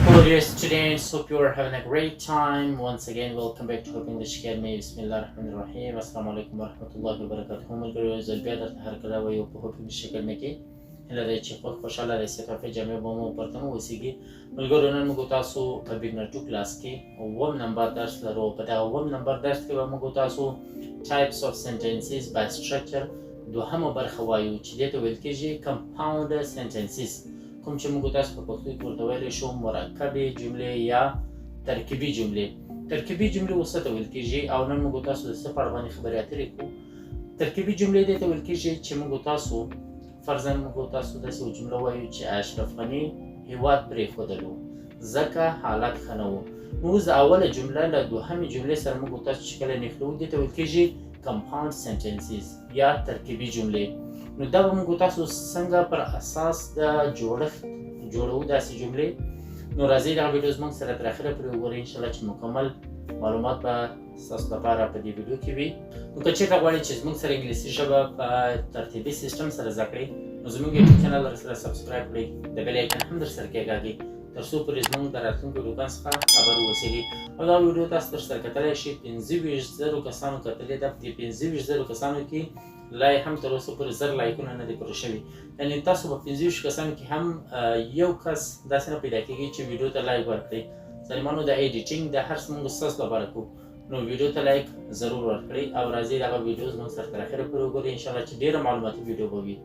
Hello dear students, hope you are having a great time. Once again, welcome back to Hope English Academy. Bismillahirrahmanirrahim. Assalamu alaikum warahmatullahi wabarakatuh. ملګرو زه بیا درته هرکله وایو په Hope English Academy کې هیله ده چې خوشحاله رئیس کافي جامع به مو پرته مو اوسیږي. ملګرو نن موږ تاسو په بګنر 2 کلاس کې اووم نمبر درس لرو. په دغه اووم نمبر درس کې به موږ تاسو types of sentences by structure دوهمه برخه وایو چې دې ته ویل کېږي compound sentences. کوم چې موږ تاسو په پښتو کې ورته ویلی شو مرکبې جملې یا ترکیبي جملې. ترکیبي جملې اوس ته ویل کېږي او نن موږ تاسو د څه په اړه باندې خبرې اترې کوو. ترکیبي جملې دې ته ویل کېږي چې موږ تاسو فرضاً موږ تاسو داسې یو جمله وایو چې اشرف غني هېواد پرېښودلو ځکه حالت ښه نه و. نو اوس د اوله جمله له دوهمې جملې سره موږ تاسو چې کله نښلوو دې ته ویل کېږي compound sentences یا ترکیبي جملې. نو دا به موږ تاسو څنګه پر اساس د جوړښت جوړو داسې جملې. نو راځئ دغه ویډیو زموږ سره تر اخره پورې وګورئ انشاءالله چې مکمل معلومات به ستاسو لپاره په دې ویډیو کې وي. نو که چېرته غواړئ چې زموږ سره انګلیسي ژبه په ترتیبي سیسټم سره زده کړئ نو زموږ یوټیوب چینل سره سبسکرایب کړئ، د بیل آیکن هم درسره کېکاږئ تر څو پورې زموږ د راتلونکو ویډیوګانو څخه خبر واوسېږي. او دا ویډیو تاسو درسره کتلی شئ 25,000 کسانو کتلې ده. په دې 25,000 کسانو کې لا یې هم تر اوسه پورې 1000 لایکونه نه دي پوره شوي. یعنې تاسو په 25 کسانو کې هم یو کس داسې نه پیدا کېږي چې ویډیو ته لایک ورکړئ. ظالمانو د ایډیټینګ د هر څه موږ ستاسو لپاره کوو. نو ویډیو ته لایک ضرور ورکړئ او راځئ دغه ویډیو زموږ سره تر اخره پورې وګورئ انشاءالله چې ډېره معلوماتي ویډیو به وي.